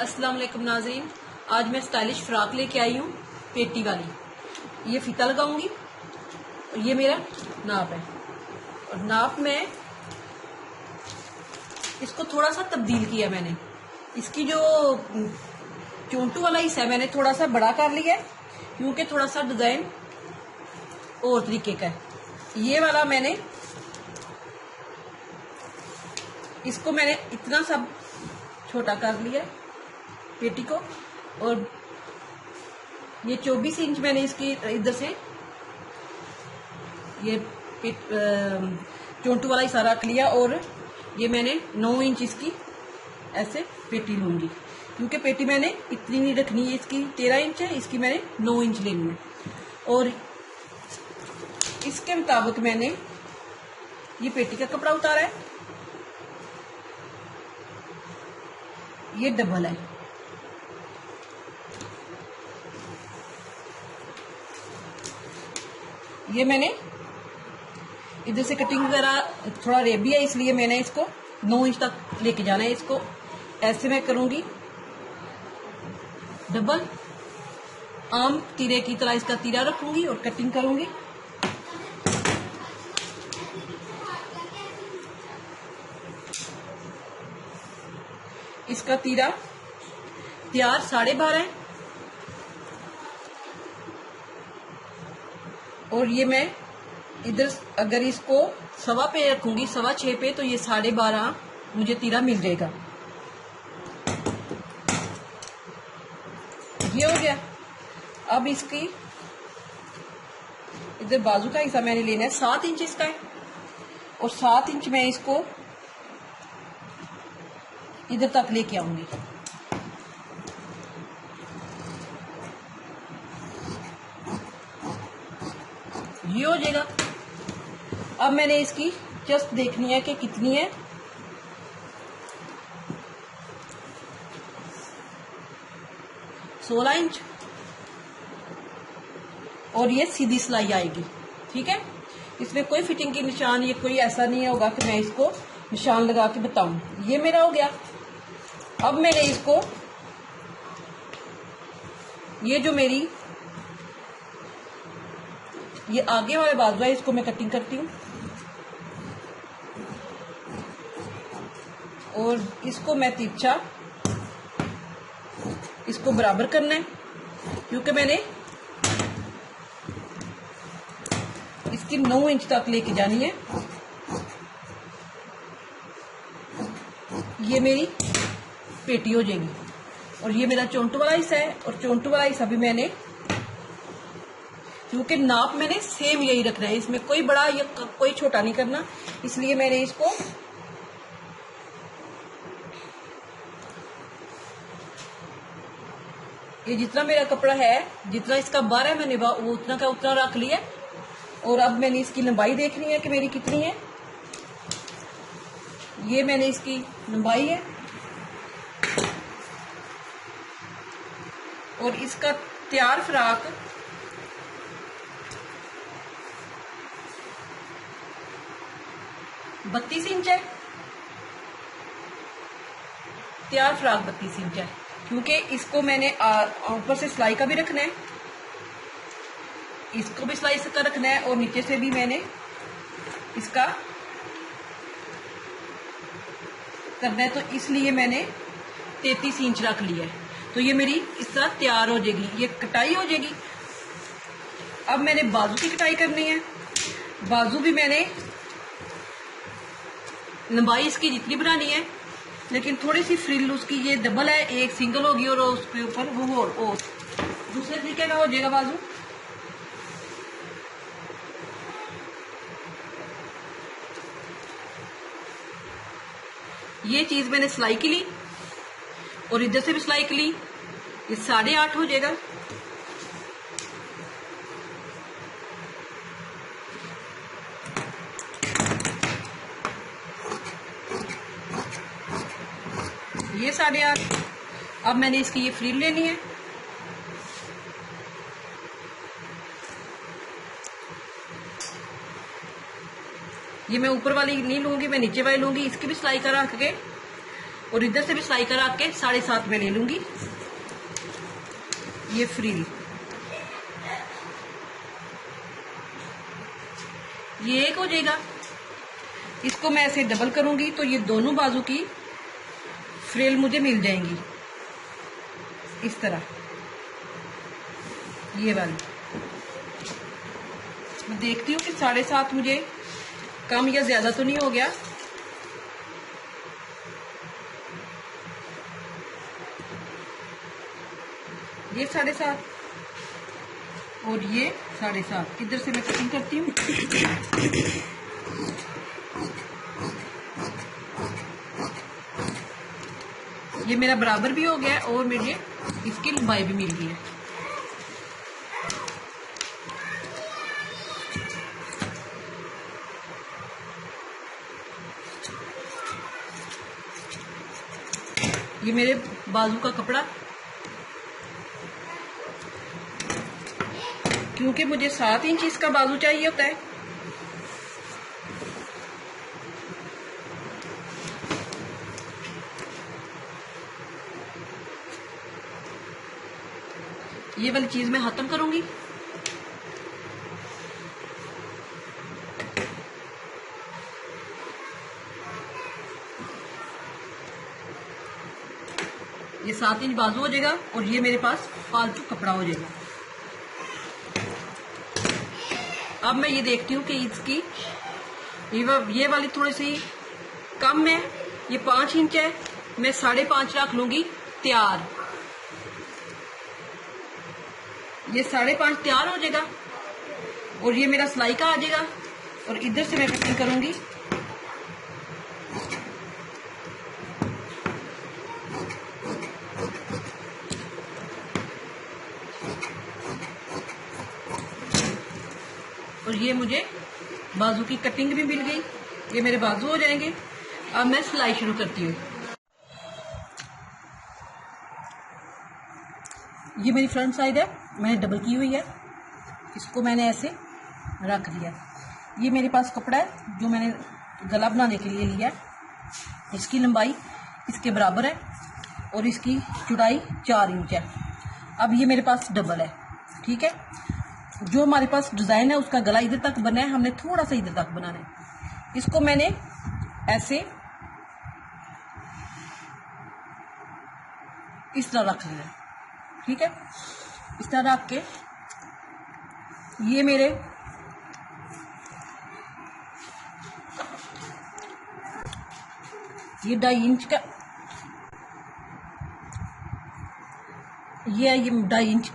अस्सलाम वालेकुम नाज़रीन, आज मैं स्टाइलिश फ्रॉक लेके आई हूँ पेटी वाली। ये फीता लगाऊंगी और ये मेरा नाप है। और नाप में इसको थोड़ा सा तब्दील किया मैंने। इसकी जो चोंटू वाला हिस्सा है मैंने थोड़ा सा बड़ा कर लिया है, क्योंकि थोड़ा सा डिजाइन और तरीके का है। ये वाला मैंने इसको मैंने इतना सा छोटा कर लिया पेटी को, और ये 24 इंच मैंने इसकी इधर से ये चोंटू वाला हिस्सा रख लिया, और ये मैंने 9 इंच इसकी ऐसे पेटी लूंगी, क्योंकि पेटी मैंने इतनी नहीं रखनी है। इसकी 13 इंच है, इसकी मैंने 9 इंच लेनी है। और इसके मुताबिक मैंने ये पेटी का कपड़ा उतारा है। ये डबल है, ये मैंने इधर से कटिंग वगैरह थोड़ा रेबी है, इसलिए मैंने इसको 9 इंच तक लेके जाना है। इसको ऐसे मैं करूंगी डबल, आम तीरे की तरह इसका तीरा रखूंगी और कटिंग करूंगी। इसका तीरा तैयार 12.5 है, और ये मैं इधर अगर इसको 1.25 पे रखूंगी, 6.25 पे, तो ये 12.5 मुझे तीरा मिल जाएगा। ये हो गया। अब इसकी इधर बाजू का हिस्सा मैंने लेना है, 7 इंच इसका है, और 7 इंच मैं इसको इधर तक लेके आऊंगी। ये हो जाएगा। अब मैंने इसकी चेस्ट देखनी है कि कितनी है। 16 इंच, और ये सीधी सिलाई आएगी। ठीक है, इसमें कोई फिटिंग की निशान, ये कोई ऐसा नहीं होगा कि मैं इसको निशान लगा के बताऊं। ये मेरा हो गया। अब मैंने इसको ये जो मेरी ये आगे वाले बाजू है, इसको मैं कटिंग करती हूँ, और इसको मैं तिरछा इसको बराबर करना है, क्योंकि मैंने इसकी 9 इंच तक लेके जानी है। ये मेरी पेटी हो जाएगी। और ये मेरा चोंटू वाला हिस्सा है, और चोंटू वाला हिस्सा भी मैंने, क्योंकि नाप मैंने सेम यही रखना है, इसमें कोई बड़ा या कोई छोटा नहीं करना, इसलिए मैंने इसको ये जितना मेरा कपड़ा है, जितना इसका बार है, मैंने वो उतना का उतना रख लिया। और अब मैंने इसकी लंबाई देखनी है कि मेरी कितनी है। ये मैंने इसकी लंबाई है, और इसका तैयार फ्रॉक 32 इंच है। तैयार फ्रॉक 32 इंच है, क्योंकि इसको मैंने ऊपर से सिलाई का भी रखना है, इसको भी सिलाई का रखना है, और नीचे से भी मैंने इसका करना है, तो इसलिए मैंने 33 इंच रख लिया है। तो ये मेरी इस तरह तैयार हो जाएगी, ये कटाई हो जाएगी। अब मैंने बाजू की कटाई करनी है। बाजू भी मैंने लंबाई इसकी जितनी बनानी है, लेकिन थोड़ी सी फ्रिल उसकी ये डबल है, एक सिंगल होगी और उसके ऊपर वो और दूसरे तरीके का हो जाएगा बाजू। ये चीज मैंने सिलाई की ली, और इधर से भी सिलाई की ली, ये 8.5 हो जाएगा। ये 8.5। अब मैंने इसकी ये फ्रिल लेनी है। ये मैं ऊपर वाली नहीं लूंगी, मैं नीचे वाली लूंगी। इसकी भी सिलाई करा के और इधर से भी सिलाई करा के 7.5 में ले लूंगी। ये फ्रिल, ये एक हो जाएगा। इसको मैं ऐसे डबल करूंगी तो ये दोनों बाजू की फ्रिल मुझे मिल जाएंगी इस तरह, ये वाली। मैं देखती हूँ कि 7.5 मुझे कम या ज्यादा तो नहीं हो गया। ये 7.5 और ये 7.5। इधर से मैं कटिंग करती हूँ। ये मेरा बराबर भी हो गया है और मुझे इसकी लंबाई भी मिल गई है। ये मेरे बाजू का कपड़ा, क्योंकि मुझे 7 इंच इसका बाजू चाहिए होता है। ये वाली चीज मैं खत्म करूंगी। ये 7 इंच बाजू हो जाएगा और ये मेरे पास फालतू कपड़ा हो जाएगा। अब मैं ये देखती हूँ कि इसकी ये वाली थोड़ी सी कम है, ये 5 इंच है, मैं 5.5 रख लूंगी तैयार। ये 5.5 तैयार हो जाएगा और ये मेरा सिलाई का आ जाएगा और इधर से मैं कटिंग करूंगी। और ये मुझे बाजू की कटिंग भी मिल गई। ये मेरे बाजू हो जाएंगे। अब मैं सिलाई शुरू करती हूँ। ये मेरी फ्रंट साइड है, मैंने डबल की हुई है। इसको मैंने ऐसे रख दिया। ये मेरे पास कपड़ा है जो मैंने गला बनाने के लिए लिया है। इसकी लंबाई इसके बराबर है और इसकी चौड़ाई 4 इंच है। अब ये मेरे पास डबल है, ठीक है। जो हमारे पास डिजाइन है उसका गला इधर तक बना है, हमने थोड़ा सा इधर तक बनाना है। इसको मैंने ऐसे इस तरह रख लिया, ठीक है। इस तरह रख के ये मेरे ये 2.5 इंच का ये 2.5 इंच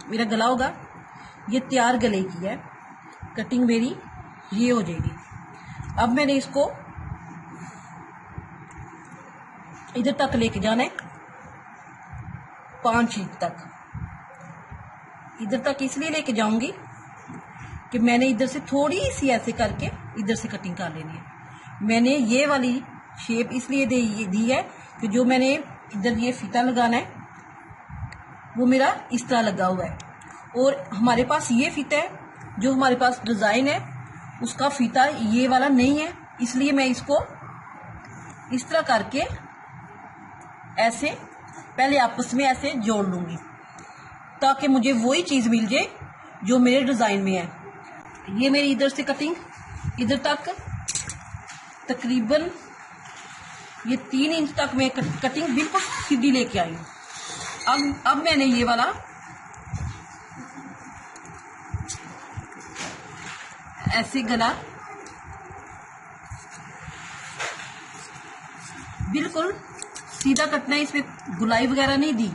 मेरा गला होगा। ये तैयार गले की है, कटिंग मेरी ये हो जाएगी। अब मैंने इसको इधर तक लेके जाना है, 5 इंच तक। इधर तक इसलिए लेके जाऊंगी कि मैंने इधर से थोड़ी सी ऐसे करके इधर से कटिंग कर लेनी है। मैंने ये वाली शेप इसलिए दी है कि जो मैंने इधर ये फीता लगाना है वो मेरा इस तरह लगा हुआ है और हमारे पास ये फीता है जो हमारे पास डिजाइन है उसका फीता ये वाला नहीं है। इसलिए मैं इसको इस तरह करके ऐसे पहले आपस में ऐसे जोड़ लूंगी ताकि मुझे वही चीज मिल जाए जो मेरे डिजाइन में है। ये मेरी इधर से कटिंग इधर तक तकरीबन ये 3 इंच तक मैं कटिंग बिल्कुल सीधी लेके आई हूँ। अब मैंने ये वाला ऐसे गला बिल्कुल सीधा कटना है, इसमें गुलाई वगैरह नहीं दी,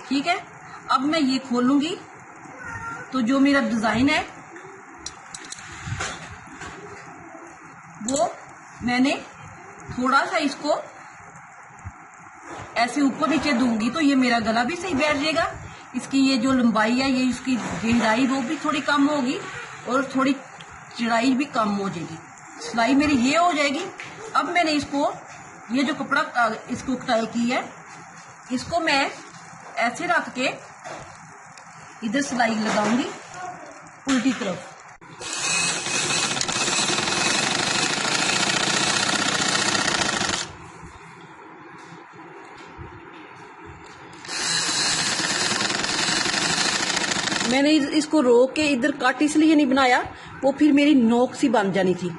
ठीक है। अब मैं ये खोलूंगी तो जो मेरा डिजाइन है वो मैंने थोड़ा सा इसको ऐसे ऊपर नीचे दूंगी तो ये मेरा गला भी सही बैठ जाएगा। इसकी ये जो लंबाई है ये इसकी गहराई वो भी थोड़ी कम होगी और थोड़ी चौड़ाई भी कम हो जाएगी। सिलाई मेरी ये हो जाएगी। अब मैंने इसको ये जो कपड़ा इसको कटाई की है इसको मैं ऐसे रख के इधर सिलाई लगाऊंगी उल्टी तरफ। मैंने इसको रोक के इधर कट इसलिए नहीं बनाया, वो फिर मेरी नोक सी बन जानी थी,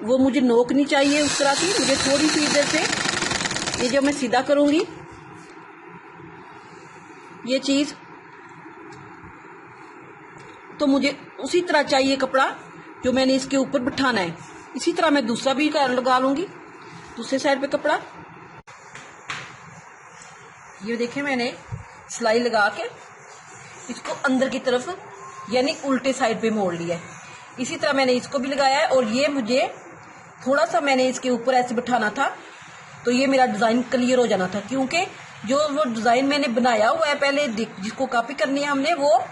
वो मुझे नोक नहीं चाहिए उस तरह की। मुझे थोड़ी सी इधर से ये जो मैं सीधा करूंगी ये चीज, तो मुझे उसी तरह चाहिए कपड़ा जो मैंने इसके ऊपर बिठाना है। इसी तरह मैं दूसरा भी लगा लूंगी, दूसरे साइड पे कपड़ा। ये देखें मैंने सिलाई लगा के इसको अंदर की तरफ यानी उल्टे साइड पे मोड़ लिया है। इसी तरह मैंने इसको भी लगाया है, और ये मुझे थोड़ा सा मैंने इसके ऊपर ऐसे बिठाना था तो ये मेरा डिजाइन क्लियर हो जाना था, क्योंकि जो वो डिजाइन मैंने बनाया हुआ है पहले जिसको कॉपी करनी है हमने, वो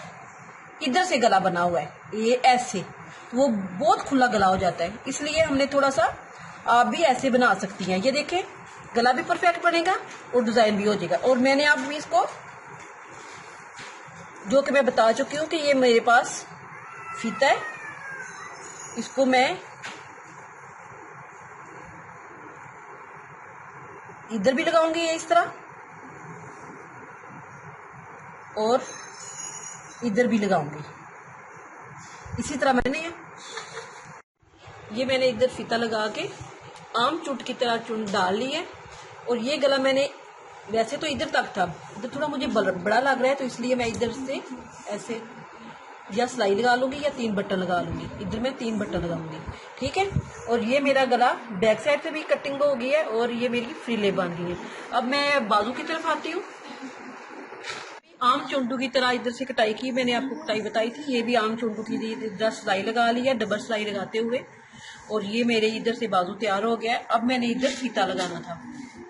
इधर से गला बना हुआ है, ये ऐसे वो बहुत खुला गला हो जाता है, इसलिए हमने थोड़ा सा आप भी ऐसे बना सकती हैं। ये देखें गला भी परफेक्ट बनेगा और डिजाइन भी हो जाएगा। और मैंने आप भी इसको जो कि मैं बता चुकी हूँ कि ये मेरे पास फीता है, इसको मैं इधर भी लगाऊंगी ये इस तरह, और इधर भी लगाऊंगी इसी तरह। मैंने इधर फीता लगा के आम चुट की तरह चुन डाल ली है, और ये गला मैंने वैसे तो इधर तक था, इधर थोड़ा मुझे बड़ा लग रहा है तो इसलिए मैं इधर से ऐसे या सिलाई लगा लूंगी या 3 बटन लगा लूंगी। इधर मैं 3 बटन लगाऊंगी, ठीक है। और ये मेरा गला बैक साइड से भी कटिंग हो गई है, और ये मेरी फ्रीले बन गई है। अब मैं बाजू की तरफ आती हूँ। आम चुंडू की तरह इधर से कटाई की, मैंने आपको कटाई बताई थी। ये भी आम चुंडू की इधर सिलाई लगा ली है, डबल सिलाई लगाते हुए, और ये मेरे इधर से बाजू तैयार हो गया है। अब मैंने इधर फीता लगाना था,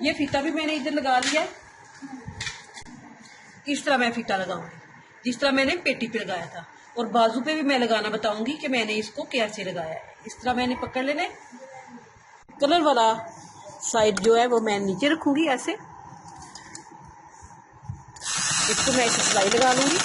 ये फीता भी मैंने इधर लगा लिया है। इस तरह मैं फीता लगाऊंगी जिस तरह मैंने पेटी पे लगाया था, और बाजू पे भी मैं लगाना बताऊंगी कि मैंने इसको कैसे लगाया है। इस तरह मैंने पकड़ लेने, कलर वाला साइड जो है वो मैं नीचे रखूंगी ऐसे, इसको मैं ऐसे सिलाई लगा लूंगी।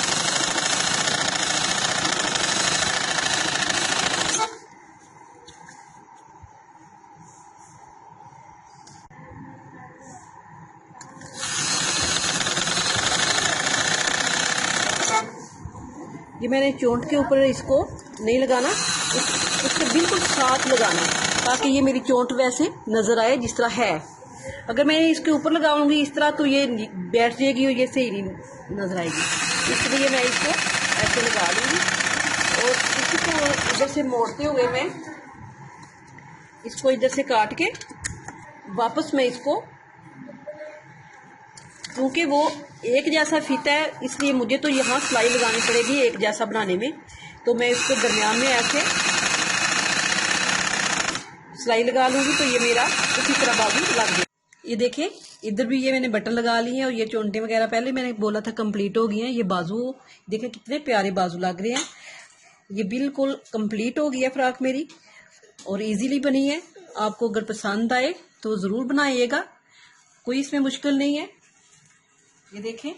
ये मैंने चोंट के ऊपर इसको नहीं लगाना, उसके बिल्कुल साथ लगाना, ताकि ये मेरी चोंट वैसे नजर आए जिस तरह है। अगर मैं इसके ऊपर लगाऊंगी इस तरह तो ये बैठ जाएगी और ये सही नहीं नजर आएगी, इसलिए मैं इसको ऐसे लगा लूंगी। और इसी को इधर से मोड़ते हुए मैं इसको इधर से काट के वापस मैं इसको, क्योंकि वो एक जैसा फीता है इसलिए मुझे तो यहाँ सिलाई लगानी पड़ेगी एक जैसा बनाने में, तो मैं इसको दरमियान में ऐसे सिलाई लगा लूंगी तो ये मेरा उसी तरह बाजू लग जाए। ये देखें इधर भी ये मैंने बटन लगा लिए हैं, और ये चोंटे वगैरह पहले मैंने बोला था कंप्लीट हो गई हैं। ये बाजू देखें कितने प्यारे बाजू लग रहे हैं, ये बिल्कुल कंप्लीट हो गई है फ्रॉक मेरी, और इजीली बनी है। आपको अगर पसंद आए तो ज़रूर बनाइएगा, कोई इसमें मुश्किल नहीं है। ये देखें,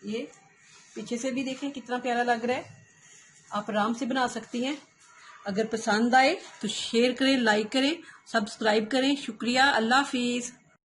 ये पीछे से भी देखें कितना प्यारा लग रहा है, आप आराम से बना सकती हैं। अगर पसंद आए तो शेयर करें, लाइक करें, सब्सक्राइब करें। शुक्रिया, अल्लाह हाफिज़।